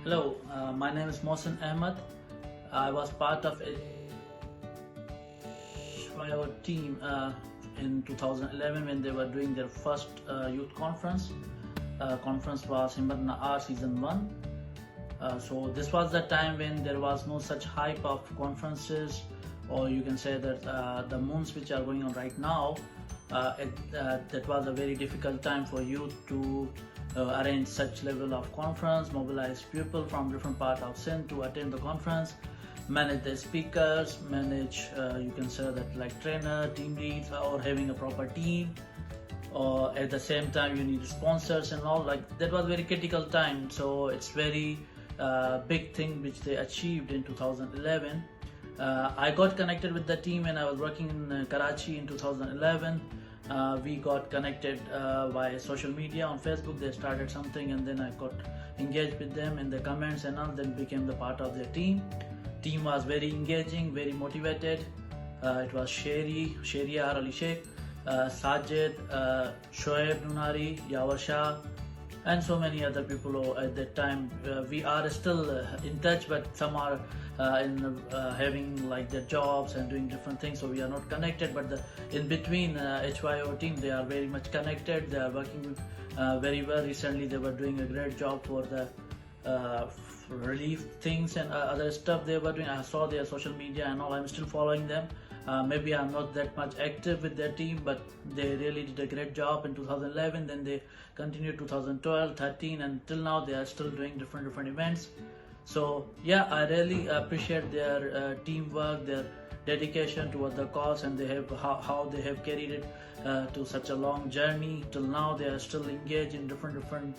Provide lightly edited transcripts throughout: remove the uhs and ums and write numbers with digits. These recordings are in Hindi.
Hello, my name is Mohsen Ahmed. I was part of our team in 2011 when they were doing their first youth conference. Conference was Himmat Nahar Season 1. So this was the time when there was no such hype of conferences, or you can say that the moons which are going on right now, that was a very difficult time for youth to arrange such level of conference, mobilize people from different parts of Sindh to attend the conference, manage the speakers, manage you can say that like trainer, team leads, or having a proper team, or at the same time you need sponsors and all. Like that was very critical time. So it's very big thing which they achieved in 2011. I got connected with the team when I was working in Karachi in 2011. We got connected via social media on Facebook. They started something and then I got engaged with them in the comments and all, then became the part of their team. Team was very engaging, very motivated. It was Shehryar Ali Sheikh, Sajid, Shoaib Nunari, Yawar Shah, and so many other people at that time. We are still in touch, but some are having like their jobs and doing different things, so we are not connected. But in between HYO team, they are very much connected. They are working very well. Recently they were doing a great job for the relief things and other stuff they were doing. I saw their social media and all. I'm still following them. Maybe I'm not that much active with their team, but they really did a great job in 2011. Then they continued 2012, 13, and till now they are still doing different events. So yeah, I really appreciate their teamwork, their dedication towards the cause, and they have how they have carried it to such a long journey. Till now they are still engaged in different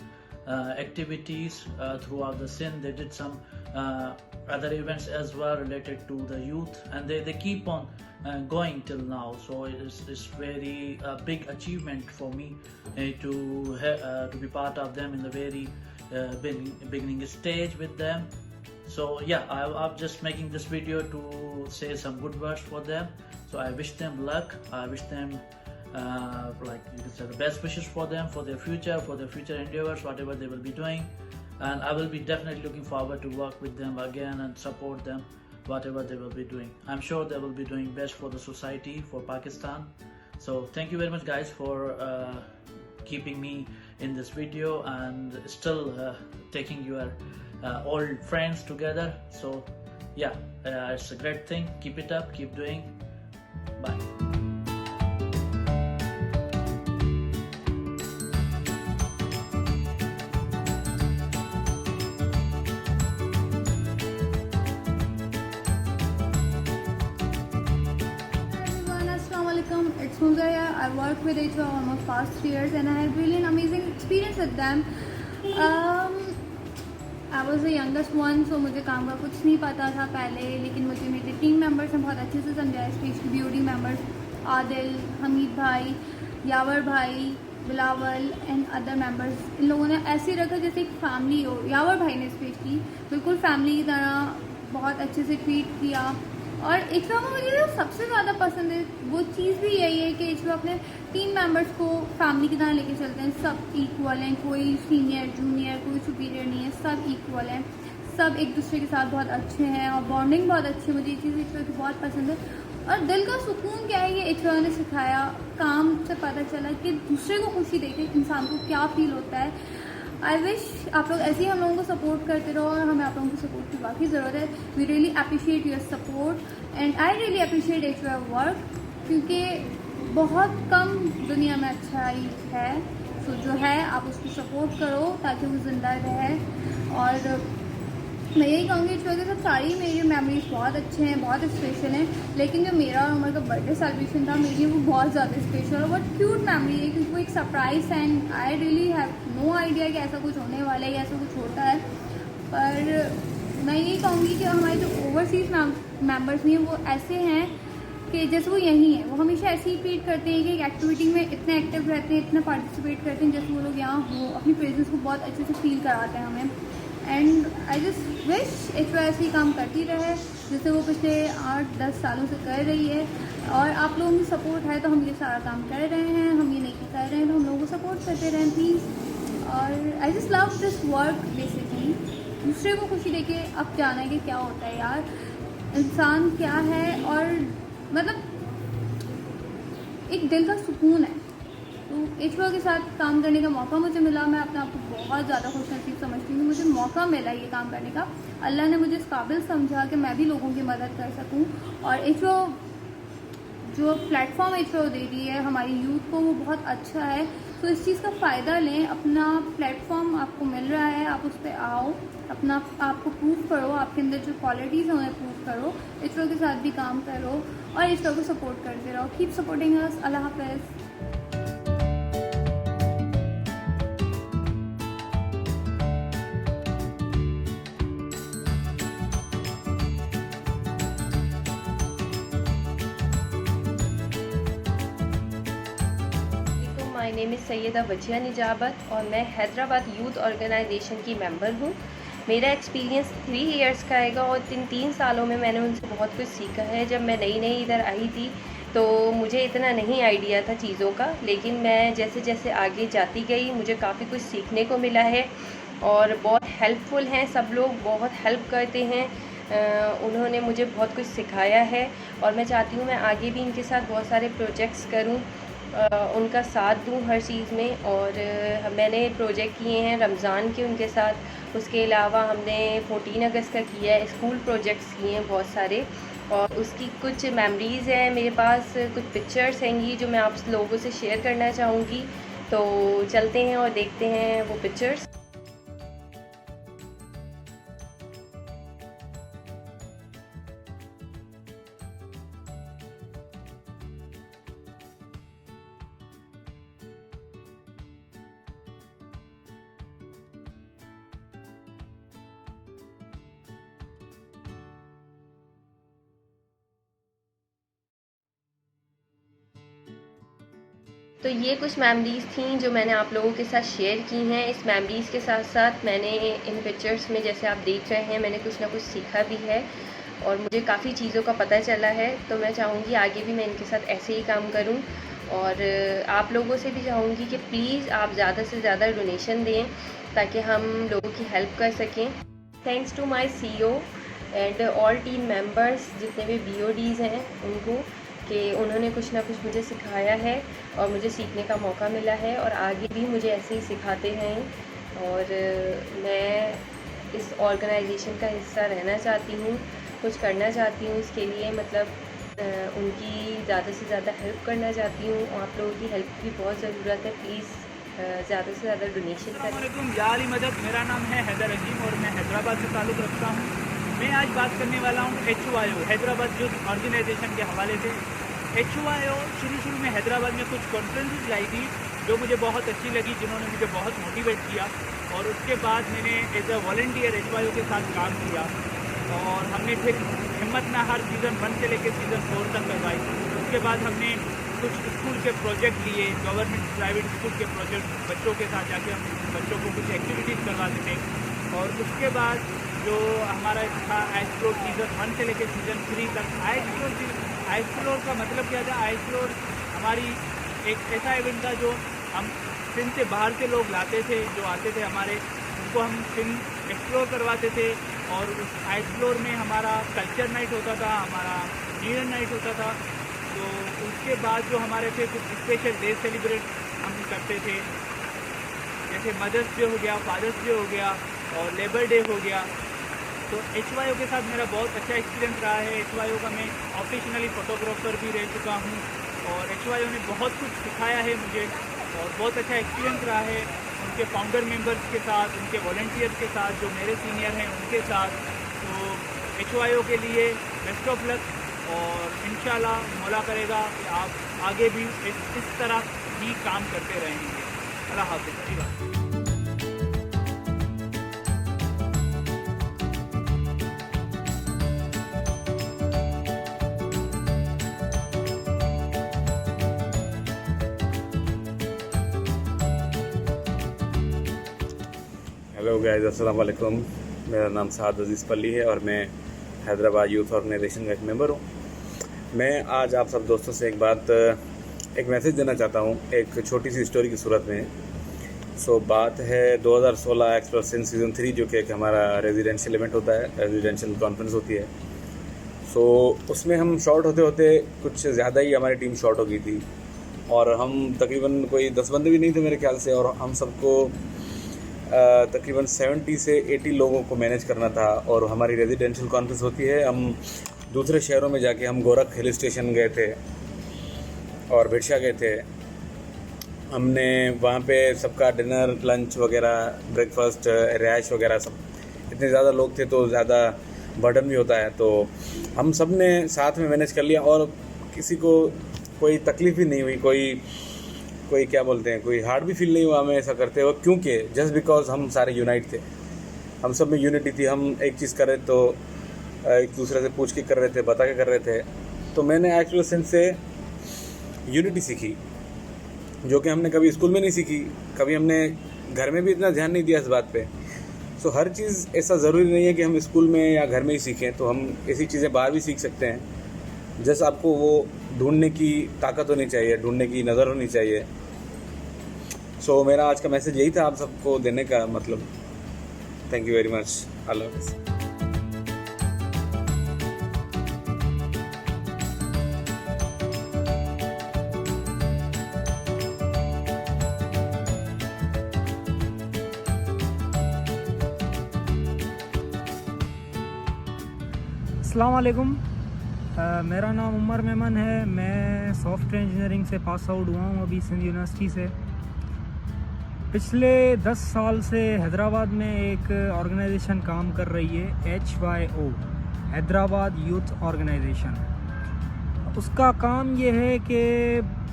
activities throughout the Sindh. They did some other events as well related to the youth, and they keep on going till now. So it's very big achievement for me to be part of them in the very beginning stage with them. So yeah, I'm just making this video to say some good words for them. So I wish them luck. I wish them like you can say the best wishes for them, for their future endeavors, whatever they will be doing. And I will be definitely looking forward to work with them again and support them whatever they will be doing. I'm sure they will be doing best for the society, for Pakistan. So thank you very much guys for keeping me in this video and still taking your old friends together. So yeah, it's a great thing. Keep it up, keep doing. Bye. It's Muzaya. I work with HYO almost past 3 years and I had really an amazing experience with them. I was the youngest one, so मुझे काम का कुछ नहीं पता था पहले, लेकिन मुझे मेरे टीम मेंबर्स ने बहुत अच्छे से समझाया, specially BOD members Adil, Hamid भाई, यावर भाई, बिलावल एंड अदर मेंबर्स. इन लोगों ने ऐसे रखा जैसे एक फैमिली हो. यावर भाई ने स्पेशली बिल्कुल फैमिली की तरह बहुत अच्छे से ट्रीट किया. और HYO में मुझे जो सबसे ज़्यादा पसंद है वो चीज़ भी यही है कि HYO अपने टीम मेंबर्स को फैमिली की तरह लेके चलते हैं. सब इक्वल हैं, कोई सीनियर जूनियर कोई सुपीरियर नहीं है, सब इक्वल हैं, सब एक दूसरे के साथ बहुत अच्छे हैं और बॉन्डिंग बहुत अच्छी है. मुझे ये चीज़ HYO की बहुत पसंद है. और दिल का सुकून क्या है, ये HYO ने सिखाया. काम से पता चला कि दूसरे को खुशी देके इंसान को क्या फील होता है. आई विश आप लोग ऐसे ही हम लोगों को सपोर्ट करते रहो और हमें आप लोगों की सपोर्ट की वाकई ज़रूरत है. We really appreciate your support and I really appreciate HYO work, क्योंकि बहुत कम दुनिया में अच्छाई है. सो जो है आप उसको सपोर्ट करो ताकि वो ज़िंदा रहे. और मैं यही कहूँगी HYO के साथ सारी मेरी मेमोरीज बहुत अच्छे हैं, बहुत स्पेशल हैं. लेकिन जो मेरा और उमर का बर्थडे सेलिब्रेशन था मेरे लिए वो बहुत ज़्यादा स्पेशल और बहुत क्यूट मेमोरी है, क्योंकि वो एक सरप्राइज है and I really have no idea कि ऐसा कुछ होने वाला है या ऐसा कुछ होता है. पर मैं यही कहूँगी कि हमारे जो ओवरसीज़ मेम्बर्स हैं वो ऐसे हैं कि जैसे वो यहीं हैं, वो हमेशा ऐसे ही ट्रीट करते हैं कि एक एक्टिविटी में इतने एक्टिव रहते हैं, इतना पार्टिसिपेट करते हैं जैसे वो लोग यहाँ हो. अपनी प्रेजेंस को बहुत अच्छे से फील कराते हैं हमें. And I just wish HYO ऐसे ही काम करती रहे जैसे वो पिछले 8-10 सालों से कर रही है. और आप लोगों की सपोर्ट है तो हम ये सारा काम कर रहे हैं. हम ये नहीं कर रहे हैं तो हम लोगों को सपोर्ट करते रहें प्लीज़. और I just love this work basically. दूसरे को खुशी देके अब जाना है कि क्या होता है यार, इंसान क्या है, और मतलब एक दिल का सुकून है। तो एचवा के साथ काम करने का मौका मुझे मिला, मैं अपने आप को बहुत ज़्यादा खुशनसीब समझती हूँ। मुझे मौका मिला ये काम करने का, अल्लाह ने मुझे इस काबिल समझा कि मैं भी लोगों की मदद कर सकूँ। और एचवा जो प्लेटफॉर्म एचवा दे रही है हमारी यूथ को, वो बहुत अच्छा है। तो इस चीज़ का फ़ायदा लें, अपना प्लेटफॉर्म आपको मिल रहा है, आप उस पर आओ, अपना आपको प्रूव करो, आपके अंदर जो क्वालिटीज़ हैं उन्हें प्रूव करो, एचवा के साथ भी काम करो और एचवा को सपोर्ट करते रहो। Keep supporting us. अल्लाह हाफ़िज़। My name is Syeda Wajia Nizabat और मैं हैदराबाद यूथ ऑर्गेनाइजेशन की मेंबर हूँ। मेरा एक्सपीरियंस 3 इयर्स का आएगा और 3 सालों में मैंने उनसे बहुत कुछ सीखा है। जब मैं नई इधर आई थी तो मुझे इतना नहीं आइडिया था चीज़ों का, लेकिन मैं जैसे जैसे आगे जाती गई मुझे काफ़ी कुछ सीखने को मिला है और बहुत हेल्पफुल हैं सब लोग, बहुत हेल्प करते हैं। उन्होंने मुझे बहुत कुछ सिखाया है और मैं चाहती हूँ मैं आगे भी इनके साथ बहुत सारे प्रोजेक्ट्स करूँ, उनका साथ दूँ हर चीज़ में। और मैंने प्रोजेक्ट किए हैं रमज़ान के उनके साथ, उसके अलावा हमने 14 अगस्त का किया है, स्कूल प्रोजेक्ट्स किए हैं बहुत सारे, और उसकी कुछ मेमोरीज़ हैं मेरे पास, कुछ पिक्चर्स हैंगी जो मैं आप लोगों से शेयर करना चाहूँगी। तो चलते हैं और देखते हैं वो पिक्चर्स। तो ये कुछ मेमोरीज़ थी जो मैंने आप लोगों के साथ शेयर की हैं। इस मेमोरीज़ के साथ साथ मैंने इन पिक्चर्स में जैसे आप देख रहे हैं मैंने कुछ ना कुछ सीखा भी है और मुझे काफ़ी चीज़ों का पता चला है। तो मैं चाहूँगी आगे भी मैं इनके साथ ऐसे ही काम करूँ और आप लोगों से भी चाहूँगी कि प्लीज़ आप ज़्यादा से ज़्यादा डोनेशन दें ताकि हम लोगों की हेल्प कर सकें। Thanks to my CEO and all team members, जितने भी BODs हैं उनको, कि उन्होंने कुछ ना कुछ मुझे सिखाया है और मुझे सीखने का मौका मिला है और आगे भी मुझे ऐसे ही सिखाते हैं। और मैं इस ऑर्गेनाइजेशन का हिस्सा रहना चाहती हूँ, कुछ करना चाहती हूँ इसके लिए, मतलब उनकी ज़्यादा से ज़्यादा हेल्प करना चाहती हूँ। आप लोगों की हेल्प की बहुत ज़रूरत है, प्लीज़ ज़्यादा से ज़्यादा डोनेशन करें। अस्सलामुअलैकुम, या अली मदद। मेरा नाम है हैदर अजीम और मैं हैदराबाद से ताल्लुक़ रखता हूँ। मैं आज बात करने वाला हूँ HYO हैदराबाद यूथ ऑर्गेनाइजेशन के हवाले से। HYO शुरू में हैदराबाद में कुछ कॉन्फ्रेंसेस लाई थी जो मुझे बहुत अच्छी लगी, जिन्होंने मुझे बहुत मोटिवेट किया और उसके बाद मैंने एज अ वॉलंटियर HYO के साथ काम किया और हमने फिर हिम्मत ना हार सीज़न 1 से लेकर सीज़न 4 तक करवाई। उसके बाद हमने कुछ स्कूल के प्रोजेक्ट लिए, गवर्नमेंट प्राइवेट स्कूल के प्रोजेक्ट, बच्चों के साथ जाके हम बच्चों को कुछ एक्टिविटीज़ करवाते थे। और उसके बाद जो हमारा था आइसफ्लोर सीज़न 1 से लेकर सीज़न 3 तक। आइसफ्लोर का मतलब क्या था? आइसफ्लोर हमारी एक ऐसा इवेंट था जो हम सिंध से बाहर से लोग लाते थे, जो आते थे हमारे, उनको हम सिंध एक्सप्लोर करवाते थे। और उस आइसफ्लोर में हमारा कल्चर नाइट होता था, हमारा न्यू ईयर नाइट होता था। तो उसके बाद जो हमारे थे कुछ स्पेशल डे सेलिब्रेट हम करते थे, जैसे मदर्स डे हो गया, फादर्स डे हो गया और लेबर डे हो गया। तो HYO के साथ मेरा बहुत अच्छा एक्सपीरियंस रहा है। HYO का मैं ऑफिशियली फ़ोटोग्राफ़र भी रह चुका हूँ और HYO ने बहुत कुछ सिखाया है मुझे और बहुत अच्छा एक्सपीरियंस रहा है उनके फाउंडर मेंबर्स के साथ, उनके वॉलंटियर्स के साथ, जो मेरे सीनियर हैं उनके साथ। तो HYO के लिए बेस्ट ऑफ लक और इंशाल्लाह मौला करेगा कि आप आगे भी इस तरह ही काम करते रहेंगे। अल्लाह हाफ़िज़। हेलो गाइस, अस्सलाम वालेकुम। मेरा नाम साद अजीज़ पल्ली है और मैं हैदराबाद यूथ ऑर्गेनाइजेशन का एक मेंबर हूँ। मैं आज आप सब दोस्तों से एक मैसेज देना चाहता हूँ, एक छोटी सी स्टोरी की सूरत में, सो बात है 2016 एक्सप्लोरेशन सीज़न 3, जो कि एक हमारा रेजिडेंशियल इवेंट होता है, रेजिडेंशियल कॉन्फ्रेंस होती है। सो उसमें हम शॉर्ट होते होते कुछ ज़्यादा ही हमारी टीम शॉर्ट हो गई थी, और हम तकरीबन कोई 10 बंदे भी नहीं थे मेरे ख्याल से, और हम सबको तकरीबन 70 से 80 लोगों को मैनेज करना था। और हमारी रेजिडेंशियल कॉन्फ्रेंस होती है, हम दूसरे शहरों में जाके हम गोरख हिल स्टेशन गए थे और बिरशा गए थे। हमने वहाँ पे सबका डिनर, लंच वगैरह, ब्रेकफास्ट, रिहाइश वगैरह सब, इतने ज़्यादा लोग थे तो ज़्यादा बर्डन भी होता है, तो हम सब ने साथ में मैनेज कर लिया और किसी को कोई तकलीफ़ भी नहीं हुई, कोई क्या बोलते हैं, कोई हार्ड भी फील नहीं हुआ हमें ऐसा करते हुए, क्योंकि जस्ट बिकॉज हम सारे यूनाइट थे, हम सब में यूनिटी थी। हम एक चीज़ कर रहे तो एक दूसरे से पूछ के कर रहे थे, बता के कर रहे थे। तो मैंने एक्चुअल सेंस से यूनिटी सीखी, जो कि हमने कभी स्कूल में नहीं सीखी, कभी हमने घर में भी इतना ध्यान नहीं दिया इस बात पे। सो हर चीज़ ऐसा ज़रूरी नहीं है कि हम स्कूल में या घर में ही सीखें, तो हम ऐसी चीज़ें बाहर भी सीख सकते हैं। जैसे आपको वो ढूंढने की ताकत होनी चाहिए, ढूंढने की नज़र होनी चाहिए। सो मेरा आज का मैसेज यही था आप सबको देने का, मतलब थैंक यू वेरी मच। अल्लाह हाफ़िज़। अस्सलाम वालेकुम। मेरा नाम उमर मेमन है। मैं सॉफ्टवेयर इंजीनियरिंग से पास आउट हुआ हूँ अभी सिंध यूनिवर्सिटी से। पिछले 10 साल से हैदराबाद में एक ऑर्गेनाइजेशन काम कर रही है, HYO, हैदराबाद यूथ ऑर्गेनाइजेशन। उसका काम ये है कि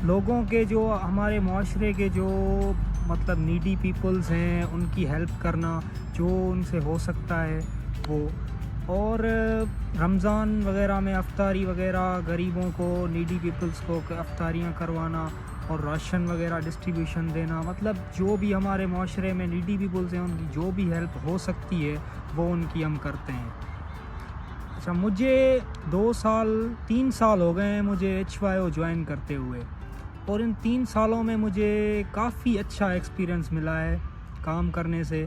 लोगों के, जो हमारे माशरे के जो मतलब नीडी पीपल्स हैं, उनकी हेल्प करना जो उनसे हो सकता है वो, और रमज़ान वगैरह में अफ्तारी वगैरह गरीबों को, नीडी पीपल्स को अफ्तारियाँ करवाना और राशन वगैरह डिस्ट्रीब्यूशन देना, मतलब जो भी हमारे माशरे में नीडी पीपल्स हैं उनकी जो भी हेल्प हो सकती है वो उनकी हम करते हैं। अच्छा, मुझे 3 साल हो गए हैं मुझे HYO ज्वाइन करते हुए, और इन 3 सालों में मुझे काफ़ी अच्छा एक्सपीरियंस मिला है काम करने से।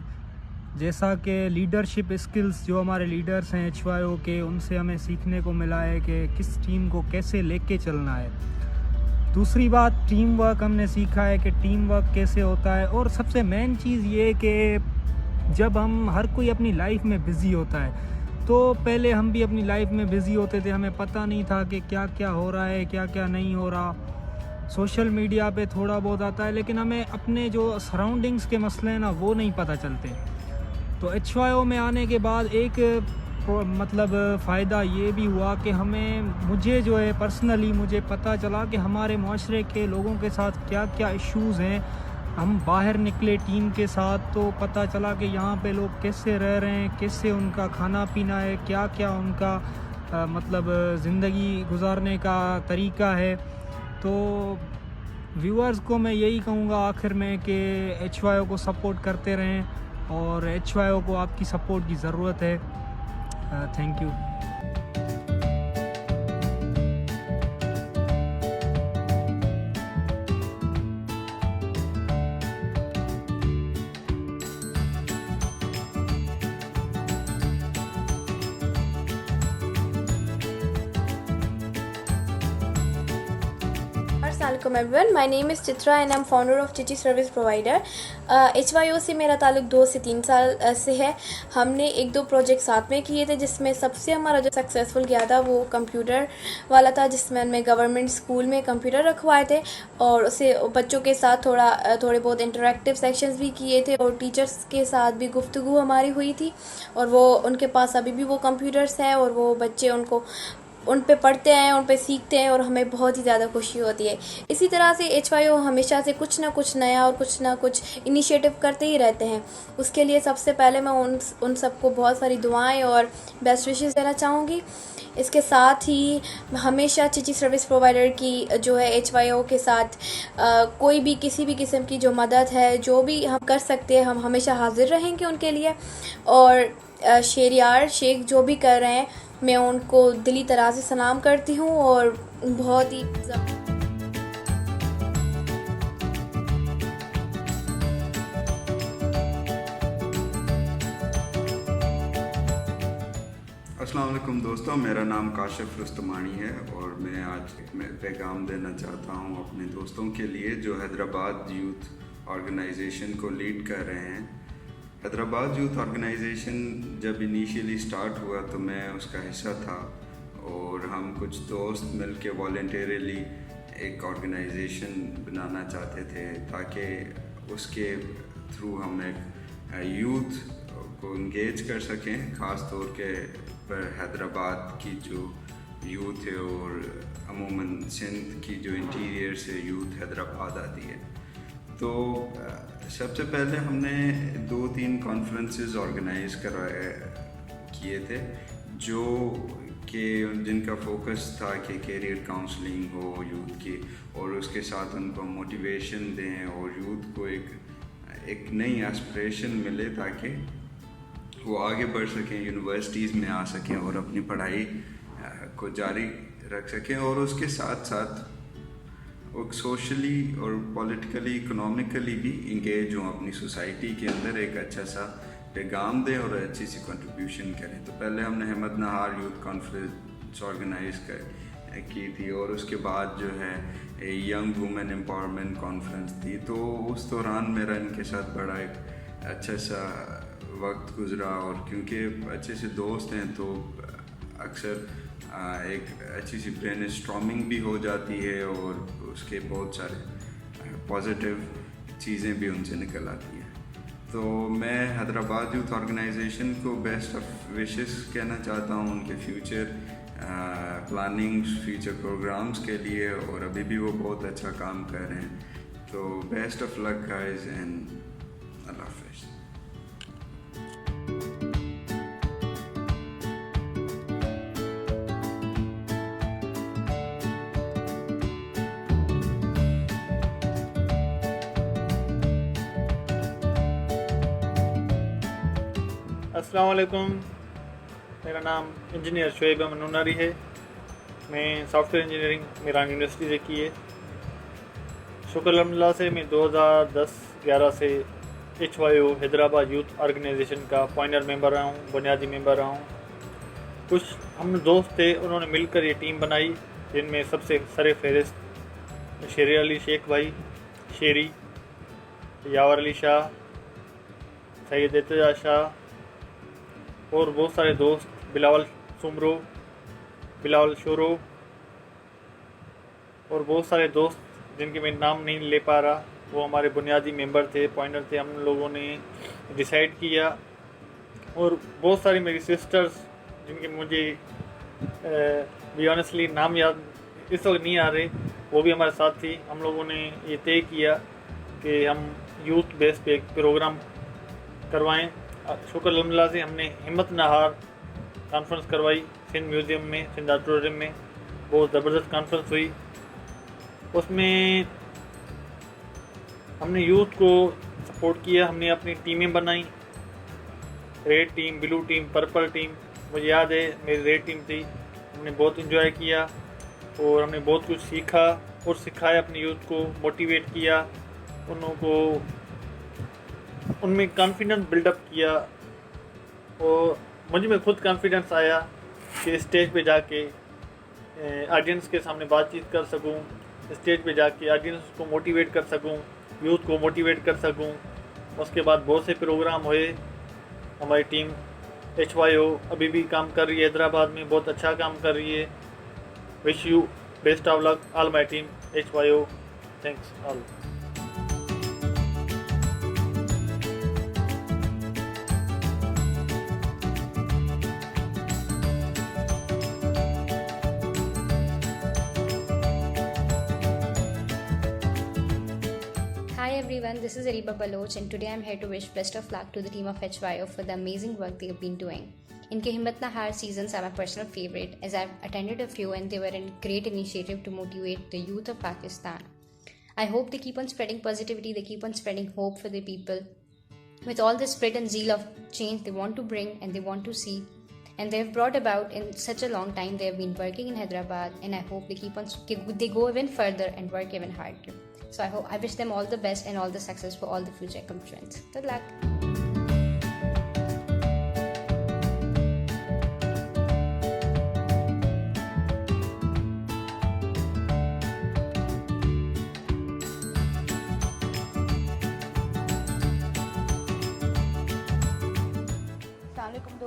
जैसा कि लीडरशिप स्किल्स, जो हमारे लीडर्स हैं HYO के, उनसे हमें सीखने को मिला है कि किस टीम को कैसे लेके चलना है। दूसरी बात, टीम वर्क हमने सीखा है कि टीम वर्क कैसे होता है। और सबसे मेन चीज़ ये कि जब हम, हर कोई अपनी लाइफ में बिज़ी होता है, तो पहले हम भी अपनी लाइफ में बिज़ी होते थे, हमें पता नहीं था कि क्या क्या हो रहा है, क्या क्या नहीं हो रहा। सोशल मीडिया पे थोड़ा बहुत आता है, लेकिन हमें अपने जो सराउंडिंग्स के मसले हैं ना, वो नहीं पता चलते। तो HYO में आने के बाद एक मतलब फ़ायदा ये भी हुआ कि मुझे जो है पर्सनली मुझे पता चला कि हमारे माशरे के लोगों के साथ क्या क्या इश्यूज़ हैं। हम बाहर निकले टीम के साथ, तो पता चला कि यहाँ पे लोग कैसे रह रहे हैं, कैसे उनका खाना पीना है, क्या क्या उनका मतलब ज़िंदगी गुजारने का तरीका है। तो व्यूअर्स को मैं यही कहूँगा आखिर में कि HYO को सपोर्ट करते रहें, और HYO को आपकी सपोर्ट की ज़रूरत है। Thank you. Assalamualaikum everyone, my name is Chitra and I'm founder of Chichi Service Provider। HYO से मेरा ताल्लुक 2 से 3 साल से है। हमने 1-2 प्रोजेक्ट साथ में किए थे, जिसमें सबसे हमारा जो सक्सेसफुल गया था वो कंप्यूटर वाला था, जिसमें हमने गवर्नमेंट स्कूल में कंप्यूटर रखवाए थे और उसे बच्चों के साथ थोड़े बहुत इंटरेक्टिव सेक्शंस भी किए थे, और टीचर्स के साथ भी गुफ्तगू हमारी हुई थी। और वो उनके पास अभी भी वो कंप्यूटर्स हैं और वो बच्चे उन पे पढ़ते हैं, उन पे सीखते हैं, और हमें बहुत ही ज़्यादा खुशी होती है। इसी तरह से HYO हमेशा से कुछ ना कुछ नया और कुछ ना कुछ इनिशिएटिव करते ही रहते हैं। उसके लिए सबसे पहले मैं उन सबको बहुत सारी दुआएं और बेस्ट विशेस देना चाहूँगी। इसके साथ ही हमेशा चिची सर्विस प्रोवाइडर की जो है HYO के साथ कोई भी किसी भी किस्म की जो मदद है, जो भी हम कर सकते हैं, हम हमेशा हाजिर रहेंगे उनके लिए। और शेरियार शेख जो भी कर रहे हैं, मैं उनको दिली तरह से सलाम करती हूँ और बहुत ही अस्सलाम वालेकुम दोस्तों, मेरा नाम काशिफ रुस्तमानी है और मैं आज एक पैगाम देना चाहता हूँ अपने दोस्तों के लिए जो हैदराबाद यूथ ऑर्गेनाइजेशन को लीड कर रहे हैं। हैदराबाद यूथ ऑर्गेनाइजेशन जब इनिशियली स्टार्ट हुआ तो मैं उसका हिस्सा था और हम कुछ दोस्त मिलके वॉलंटियरली एक ऑर्गेनाइजेशन बनाना चाहते थे ताकि उसके थ्रू हम एक यूथ को इंगेज कर सकें, ख़ास तौर के पर हैदराबाद की जो यूथ है और अमूमन सिंध की जो इंटीरियर से यूथ हैदराबाद आती है। तो सबसे पहले हमने 2-3 कॉन्फ्रेंसेस ऑर्गेनाइज किए थे जो कि जिनका फोकस था कि कैरियर काउंसलिंग हो यूथ की और उसके साथ उनको मोटिवेशन दें और यूथ को एक नई एस्पिरेशन मिले ताकि वो आगे बढ़ सकें, यूनिवर्सिटीज़ में आ सकें और अपनी पढ़ाई को जारी रख सकें और उसके साथ साथ वो सोशली और पॉलिटिकली इकोनॉमिकली भी इंगेज हों, अपनी सोसाइटी के अंदर एक अच्छा सा पैगाम दें और अच्छी सी कंट्रीब्यूशन करें। तो पहले हमने अहमद नहार यूथ कॉन्फ्रेंस ऑर्गेनाइज की थी और उसके बाद जो है यंग वुमेन एम्पावरमेंट कॉन्फ्रेंस थी। तो उस दौरान मेरा इनके साथ बड़ा एक अच्छा सा वक्त गुज़रा और क्योंकि अच्छे से दोस्त हैं तो अक्सर एक अच्छी सी ब्रेनस्टॉर्मिंग भी हो जाती है और उसके बहुत सारे पॉजिटिव चीज़ें भी उनसे निकल आती हैं। तो मैं हैदराबाद यूथ ऑर्गेनाइजेशन को बेस्ट ऑफ विशेस कहना चाहता हूँ उनके फ्यूचर प्लानिंग, फ्यूचर प्रोग्राम्स के लिए और अभी भी वो बहुत अच्छा काम कर रहे हैं। तो best of luck guys and अल्लाह हाफिज़। अस्सलाम वालेकुम, मेरा नाम इंजीनियर शुएब अहमद नूनारी है। मैं सॉफ्टवेयर इंजीनियरिंग मीरान यूनिवर्सिटी से की है। शुक्र अल्हम्दुलिल्लाह से मैं 2010-11 से HYO हैदराबाद यूथ ऑर्गेनाइजेशन का पॉइनर मेंबर रहा हूँ, बुनियादी मेंबर रहा हूँ। कुछ हम दोस्त थे, उन्होंने मिलकर ये टीम बनाई जिनमें सबसे सर फहरिस्त शेर अली शेख भाई शेरी, यावर अली शाह, सैयद एतजा शाह और बहुत सारे दोस्त, बिलावल सुमरो, बिलावल शोरो और बहुत सारे दोस्त जिनके मैं नाम नहीं ले पा रहा, वो हमारे बुनियादी मेंबर थे, पॉइंटर थे। हम लोगों ने डिसाइड किया और बहुत सारी मेरी सिस्टर्स जिनके मुझे भी ऑनेस्टली नाम याद इस वक्त नहीं आ रहे, वो भी हमारे साथ थी। हम लोगों ने ये तय किया कि हम यूथ बेस पे एक प्रोग्राम करवाएं। शुक्र अल्हम्दुलिल्लाह से हमने हिम्मत नहार कॉन्फ्रेंस करवाई सिंध म्यूज़ियम में, सिंध ऑडिटोरियम में। बहुत ज़बरदस्त कॉन्फ्रेंस हुई। उसमें हमने यूथ को सपोर्ट किया, हमने अपनी टीमें बनाई, red team, blue team, purple team. मुझे याद है मेरी रेड टीम थी। हमने बहुत इंजॉय किया और हमने बहुत कुछ सीखा और सिखाया, अपने यूथ को मोटिवेट किया, उनको उनमें कॉन्फिडेंस बिल्डअप किया और मुझे में खुद कॉन्फिडेंस आया कि स्टेज पे जाके ऑडियंस के सामने बातचीत कर सकूं, स्टेज पे जाके ऑडियंस को मोटिवेट कर सकूं, यूथ को मोटिवेट कर सकूं। उसके बाद बहुत से प्रोग्राम हुए। हमारी टीम HYO अभी भी काम कर रही है, हैदराबाद में बहुत अच्छा काम कर रही है। Wish you best of luck all my team HYO। Thanks all. Hi everyone, this is Ariba Baloch and today I'm here to wish best of luck to the team of HYO for the amazing work they have been doing. Inke Himmat Na Haar seasons are my personal favorite as I've attended a few and they were a great initiative to motivate the youth of Pakistan. I hope they keep on spreading positivity, they keep on spreading hope for the people. With all the spirit and zeal of change they want to bring and they want to see, and they have brought about in such a long time. They have been working in Hyderabad and I hope they go even further and work even harder. So I wish them all the best and all the success for all the future accomplishments. Good luck.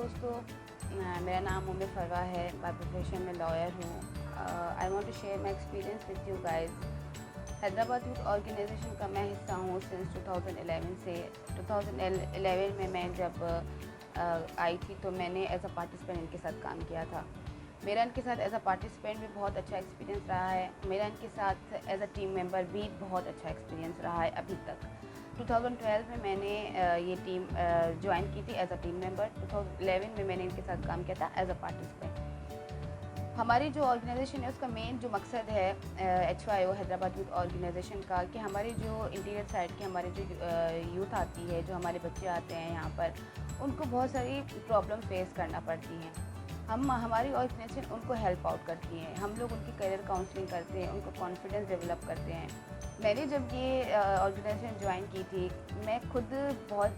दोस्तों, मेरा नाम उम्मे फरवा है। बाय प्रोफेशन में लॉयर हूँ। I want to share my experience with you guys. Hyderabad youth organisation का मैं हिस्सा हूँ सिंस 2011 से। 2011 में मैं जब आई थी तो मैंने एज अ पार्टिसिपेंट इनके साथ काम किया था। मेरा इनके साथ एज अ पार्टिसिपेंट भी बहुत अच्छा एक्सपीरियंस रहा है। मेरा इनके साथ एज अ टीम मेंबर भी बहुत अच्छा एक्सपीरियंस रहा है अभी तक। 2012 में मैंने ये टीम ज्वाइन की थी एज अ टीम मेंबर। 2011 में मैंने इनके साथ काम किया था एज अ पार्टिसिपेंट। हमारी जो ऑर्गेनाइजेशन है उसका मेन जो मकसद है HYO हैदराबाद यूथ ऑर्गेनाइजेशन का, कि हमारी जो इंटीरियर साइड की हमारी जो यूथ आती है, जो हमारे बच्चे आते हैं यहाँ पर, उनको बहुत सारी प्रॉब्लम फेस करना पड़ती हैं। हमारी ऑर्गेनाइजेशन उनको हेल्प आउट करती है। हम लोग उनकी करियर काउंसलिंग करते हैं, उनको कॉन्फिडेंस डेवलप करते हैं। मैंने जब ये ऑर्गेनाइजेशन ज्वाइन की थी, मैं खुद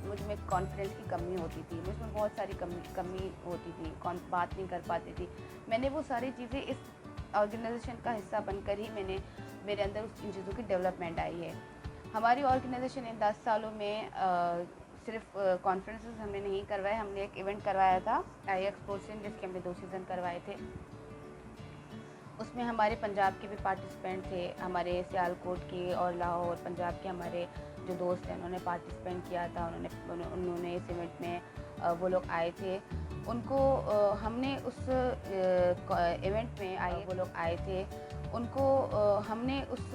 मुझ में कॉन्फिडेंस की कमी होती थी, मुझमें बहुत सारी कमी होती थी, बात नहीं कर पाती थी। मैंने वो सारी चीज़ें इस ऑर्गेनाइजेशन का हिस्सा बनकर ही मेरे अंदर इन चीज़ों की डेवलपमेंट आई है। हमारी ऑर्गेनाइजेशन इन 10 सालों में सिर्फ कॉन्फ्रेंसेस हमने नहीं करवाए, हमने एक इवेंट करवाया था आई एक्सपोर्शन, जिसके हमने 2 सीज़न करवाए थे। उसमें हमारे पंजाब के भी पार्टिसिपेंट थे, हमारे सियालकोट के और लाहौर पंजाब के हमारे जो दोस्त हैं उन्होंने पार्टिसिपेंट किया था। उन्होंने इस इवेंट में वो लोग आए थे। उनको हमने उस इवेंट में वो लोग आए थे। उनको हमने उस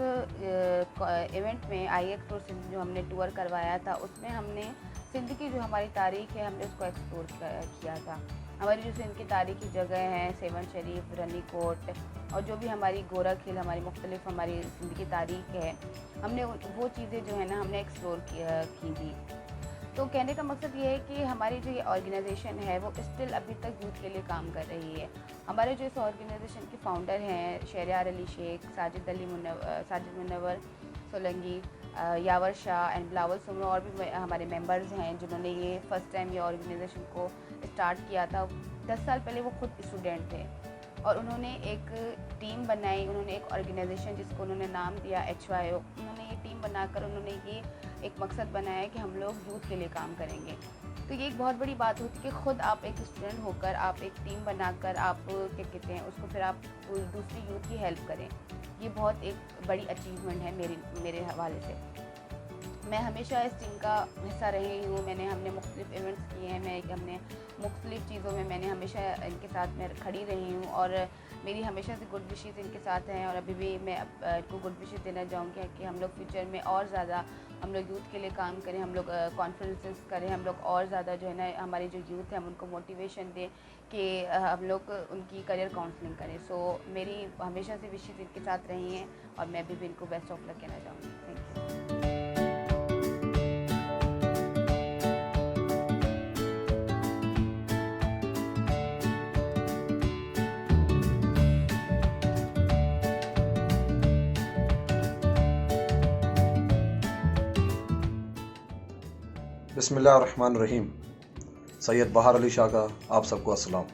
इवेंट में आई एक्सप्लोर जो हमने टूर करवाया था, उसमें हमने सिंध की जो हमारी तारीख़ है हमने उसको एक्सप्लोर किया था। हमारी जो सिंध की तारीख़ी जगह हैं, सेवन शरीफ, रनी कोट, और जो भी हमारी गोरख हिल, हमारी मुख्तलिफ हमारी सिंध की तारीख़ है, हमने वो चीज़ें जो है ना हमने एक्सप्लोर की थी। तो कहने का मकसद ये है कि हमारी जो ये ऑर्गेनाइजेशन है वो स्टिल अभी तक यूथ के लिए काम कर रही है। हमारे जो इस ऑर्गेनाइजेशन के फाउंडर हैं शहरयार अली शेख, साजिद मुनव्वर सोलंगी, यावर शाह एंड बिलावल सुमरो, और भी हमारे मेंबर्स हैं जिन्होंने ये फर्स्ट टाइम ये ऑर्गेनाइजेशन को स्टार्ट किया था। 10 साल पहले वो खुद स्टूडेंट थे और उन्होंने एक टीम बनाई, उन्होंने एक ऑर्गेनाइजेशन जिसको उन्होंने नाम दिया HYO। उन्होंने ये टीम बनाकर उन्होंने ये एक मकसद बनाया कि हम लोग यूथ के लिए काम करेंगे। तो ये एक बहुत बड़ी बात होती है कि ख़ुद आप एक स्टूडेंट होकर आप एक टीम बनाकर आप क्या कहते हैं उसको फिर आप दूसरी यूथ की हेल्प करें, ये बहुत एक बड़ी अचीवमेंट है मेरे हवाले से। मैं हमेशा इस टीम का हिस्सा रही हूँ। हमने मुख्तलिफ इवेंट्स किए हैं, हमने मुख्तलिफ चीज़ों में मैंने हमेशा इनके साथ मैं खड़ी रही हूँ और मेरी हमेशा से गुड विशेज़ इनके साथ हैं। और अभी भी मैं इनको गुड विशेज़ देना चाहूँगी कि हम लोग फ्यूचर में और ज़्यादा हम लोग यूथ के लिए काम करें, हम लोग कॉन्फ्रेंसेस करें, हम लोग और ज़्यादा जो है ना हमारी जो यूथ है हम उनको मोटिवेशन दें कि हम लोग उनकी करियर काउंसलिंग करें। सो मेरी हमेशा से विशेज़ इनके साथ रही हैं और मैं भी इनको बेस्ट ऑफ लक कहना चाहूँगी। Thank you. बिस्मिल्लाहिर्रहमानिर्रहीम। सैयद बहार अली शाह का आप सबको अस्सलाम।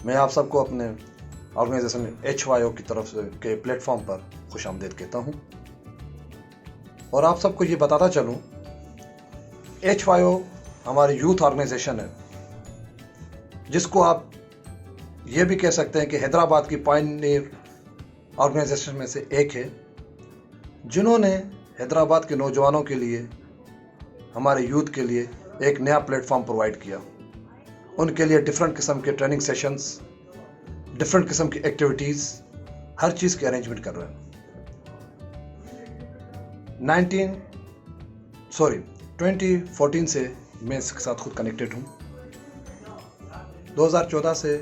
मैं आप सबको अपने ऑर्गेनाइजेशन HYO की तरफ से के प्लेटफॉर्म पर खुश आमदीद कहता हूँ और आप सबको ये बताता चलूँ, HYO हमारी यूथ ऑर्गेनाइजेशन है जिसको आप ये भी कह सकते हैं कि हैदराबाद की पायनियर ऑर्गेनाइजेशन में से एक है, जिन्होंने हैदराबाद के नौजवानों के लिए, हमारे यूथ के लिए एक नया प्लेटफॉर्म प्रोवाइड किया। उनके लिए डिफरेंट किस्म के ट्रेनिंग सेशंस, डिफरेंट किस्म की एक्टिविटीज़, हर चीज़ के अरेंजमेंट कर रहे हैं। 2014 से मैं इसके साथ खुद कनेक्टेड हूँ। 2014 से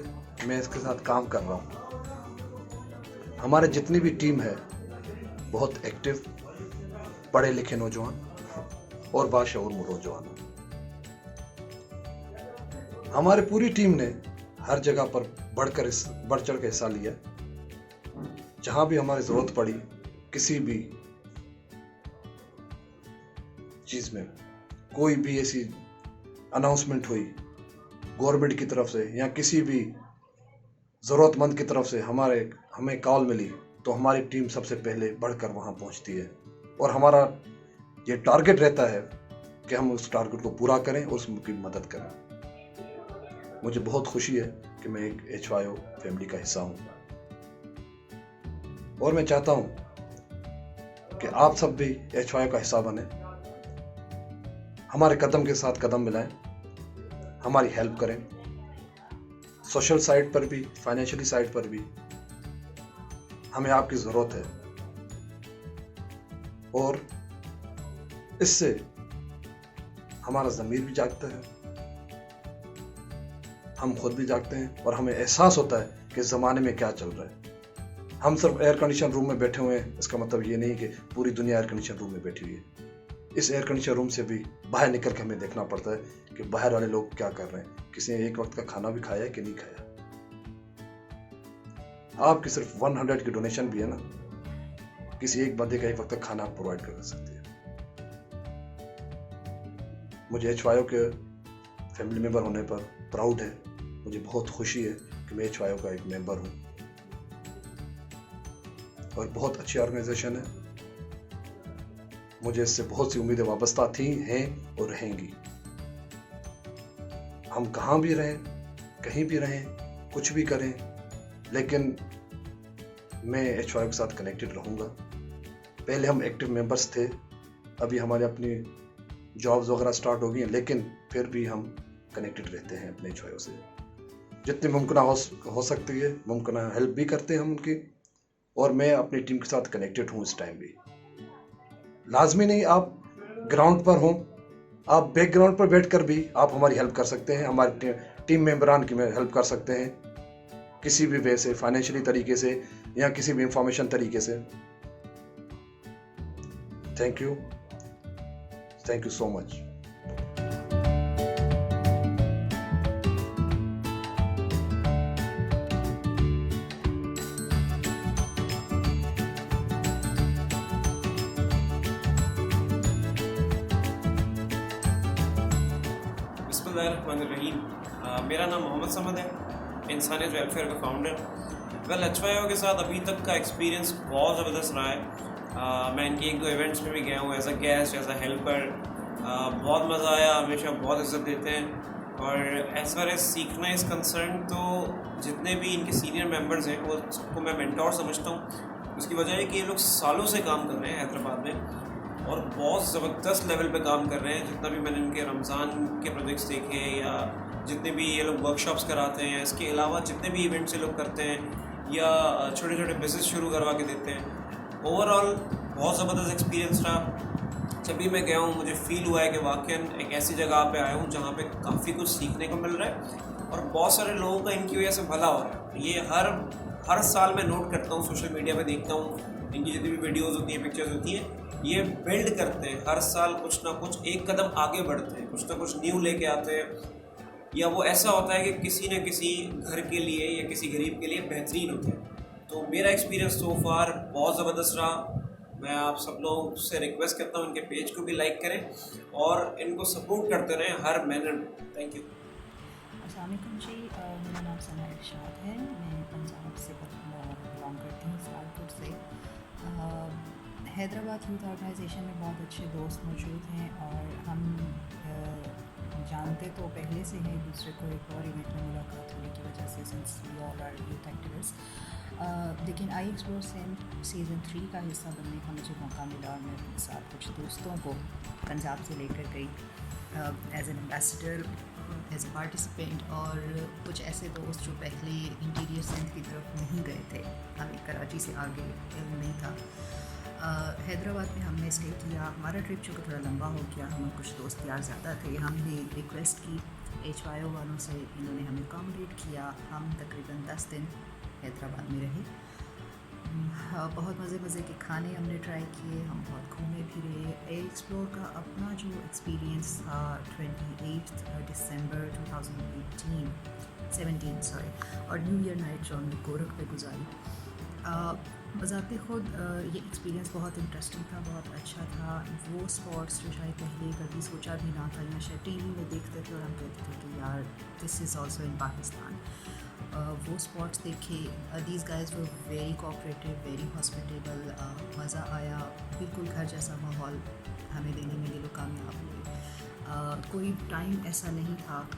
मैं इसके साथ काम कर रहा हूँ। हमारे जितनी भी टीम है बहुत एक्टिव, पढ़े लिखे नौजवान और बाशऊर नौजवान। हमारी पूरी टीम ने हर जगह पर बढ़ चढ़ के हिस्सा लिया। जहां भी हमारी जरूरत पड़ी, किसी भी चीज में कोई भी ऐसी अनाउंसमेंट हुई गवर्नमेंट की तरफ से या किसी भी जरूरतमंद की तरफ से हमें कॉल मिली, तो हमारी टीम सबसे पहले बढ़कर वहां पहुंचती है और हमारा ये टारगेट रहता है कि हम उस टारगेट को पूरा करें और उसकी मदद करें। मुझे बहुत खुशी है कि मैं एक HYO फैमिली का हिस्सा हूँ और मैं चाहता हूँ कि आप सब भी HYO का हिस्सा बने, हमारे कदम के साथ कदम मिलाएं, हमारी हेल्प करें, सोशल साइड पर भी, फाइनेंशियली साइड पर भी हमें आपकी ज़रूरत है। और इससे हमारा ज़मीर भी जागता है, हम खुद भी जागते हैं और हमें एहसास होता है कि ज़माने में क्या चल रहा है। हम सिर्फ एयर कंडीशन रूम में बैठे हुए हैं, इसका मतलब ये नहीं कि पूरी दुनिया एयर कंडीशन रूम में बैठी हुई है। इस एयर कंडीशन रूम से भी बाहर निकल के हमें देखना पड़ता है कि बाहर वाले लोग क्या कर रहे हैं, किसी ने एक वक्त का खाना भी खाया है कि नहीं खाया। आपकी सिर्फ 100 की डोनेशन भी है ना, किसी एक बंदे का एक वक्त का खाना आप प्रोवाइड कर सकते हैं। मुझे HYO के फैमिली मेंबर होने पर प्राउड है, मुझे बहुत खुशी है कि मैं HYO का एक मेंबर हूँ और बहुत अच्छी ऑर्गेनाइजेशन है। मुझे इससे बहुत सी उम्मीदें वाबस्ता थी, हैं और रहेंगी। हम कहाँ भी रहें, कहीं भी रहें, कुछ भी करें, लेकिन मैं HYO के साथ कनेक्टेड रहूँगा। पहले हम एक्टिव मेंबर्स थे, अभी हमारे अपनी जॉब्स वगैरह स्टार्ट हो गई हैं, लेकिन फिर भी हम कनेक्टेड रहते हैं अपने HYO से। जितनी मुमकिन हो सकती है मुमकिन हेल्प भी करते हैं हम उनकी, और मैं अपनी टीम के साथ कनेक्टेड हूँ इस टाइम भी। लाजमी नहीं आप ग्राउंड पर हों, आप बैकग्राउंड पर बैठकर भी आप हमारी हेल्प कर सकते हैं, हमारी टीम मेंबरान की हेल्प कर सकते हैं किसी भी वे से, फाइनेंशियली तरीके से या किसी भी इंफॉर्मेशन तरीके से। Thank you so much. बिस्मिल्लाहिर्रहमानिर्रहीम। मेरा नाम मोहम्मद समद है, इंसानियत वेलफेयर का फाउंडर। HYO के साथ अभी तक का एक्सपीरियंस बहुत ज़बरदस्त रहा है। मैं इनके 1-2 इवेंट्स में भी गया हूँ as a guest, as a helper. बहुत मज़ा आया, हमेशा बहुत इज़्ज़त देते हैं। और एज फार एज सीखना इज़ कंसर्न, तो जितने भी इनके सीनियर मेंबर्स हैं वो सबको मैं मेंटोर समझता हूँ। उसकी वजह है कि ये लोग सालों से काम कर रहे हैं हैदराबाद में और बहुत ज़बरदस्त लेवल पे काम कर रहे हैं। जितना भी मैंने इनके रमज़ान के प्रोजेक्ट्स देखे या जितने भी ये लोग वर्कशॉप्स कराते हैं, इसके अलावा जितने भी इवेंट्स ये लोग करते हैं या छोटे छोटे बिजनेस शुरू करवा के देते हैं, ओवरऑल बहुत ज़बरदस्त एक्सपीरियंस रहा। जब भी मैं गया हूँ मुझे फ़ील हुआ है कि वाकई एक ऐसी जगह पे आया हूँ जहाँ पे काफ़ी कुछ सीखने को मिल रहा है और बहुत सारे लोगों का इनकी वजह से भला हो रहा है। ये हर साल मैं नोट करता हूँ, सोशल मीडिया पे देखता हूँ, इनकी जितनी भी वीडियोज़ होती हैं, पिक्चर्स होती हैं, ये बिल्ड करते हैं हर साल कुछ ना कुछ, एक कदम आगे बढ़ते हैं, कुछ ना कुछ न्यू लेके आते हैं। या वो ऐसा होता है कि किसी न किसी घर के लिए या किसी गरीब के लिए बेहतरीन होता है। तो मेरा एक्सपीरियंस सो फार बहुत ज़बरदस्त रहा। मैं आप सब लोगों से रिक्वेस्ट करता हूँ इनके पेज को भी लाइक करें और इनको सपोर्ट करते रहें हर मैनर में। Thank you. अस्सलाम वालेकुम जी, मेरा नाम सना इरशाद है, मैं पंजाब से बिलोंग करती हूँ, सियालकोट से। हैदराबाद यूथ ऑर्गेनाइजेशन में बहुत अच्छे दोस्त मौजूद हैं और हम जानते तो पहले से हैं एक दूसरे को। एक और इवेंट में मुलाकात होने की वजह से, since we all are youth activist. लेकिन आई एक्सप्लोर सीज़न 3 का हिस्सा बनने का मुझे मौका मिला और मैं अपने साथ कुछ दोस्तों को पंजाब से लेकर गई as an ambassador, as a participant, और कुछ ऐसे दोस्त जो पहले इंटीरियर सिंध की तरफ नहीं गए थे, हमें कराची से आगे इल्म नहीं था। हैदराबाद में हमने स्टे किया। हमारा ट्रिप चूँकि थोड़ा लंबा हो गया, हम कुछ दोस्त यार ज़्यादा थे, हमने रिक्वेस्ट की HYO वालों से, इन्होंने हमें अकोमोडेट किया। हम तकरीबन 10 दिन हैदराबाद में रहे। बहुत मज़े के खाने हमने ट्राई किए, हम बहुत घूमे फिरे। एक्सप्लोर का अपना जो एक्सपीरियंस था 28 दिसंबर 2017 और न्यू ईयर नाइट जो हमने गोरख पे गुजारी। बज़ाते ख़ुद ये एक्सपीरियंस बहुत इंटरेस्टिंग था, बहुत अच्छा था। वो स्पॉट्स जो शायद पहले कभी सोचा भी ना था, या शायद टीवी में देखते थे और हम कहते थे कि यार this is also in Pakistan. वो स्पॉट्स देखे। These guys were very cooperative, very hospitable. मज़ा आया, बिल्कुल घर जैसा माहौल हमें देने में ये लोग कामयाब हुए। कोई टाइम ऐसा नहीं था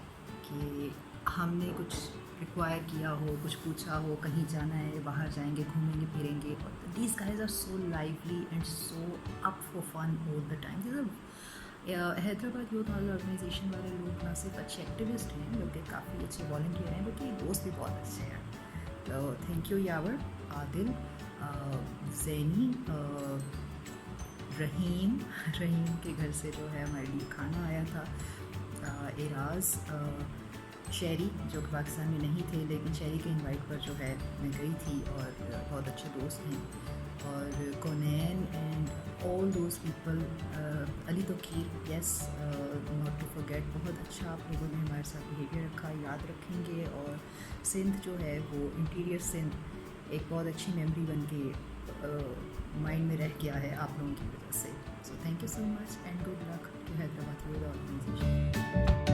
कि हमने कुछ रिक्वायर किया हो, कुछ पूछा हो, कहीं जाना है, बाहर जाएंगे, घूमेंगे फिरेंगे, these guys are so lively and so up for fun all the time. Hyderabad youth organisation वाले लोग ना सिर्फ अच्छे एक्टिविस्ट हैं बल्कि काफ़ी अच्छे वॉल्टियर हैं, बल्कि दोस्त भी बहुत अच्छे हैं। तो थैंक यू यावर, आदिल, ज़ैनी, रहीम के घर से जो है हमारे लिए खाना आया था, एराज, शेरी जो कि पाकिस्तान में नहीं थे लेकिन शेरी के इनवाइट पर जो है मैं गई थी और बहुत अच्छे दोस्त हैं, और Konain and all those people, Ali Tauqeer, yes not to forget, बहुत अच्छा आप लोगों ने हमारे साथ बिहेवियर रखा, याद रखेंगे। और सिंध जो है वो इंटीरियर सिंध एक बहुत अच्छी मेमोरी बन के माइंड में रह गया है आप लोगों की वजह से। So thank you so much and good luck to Hyderabad youth organisation.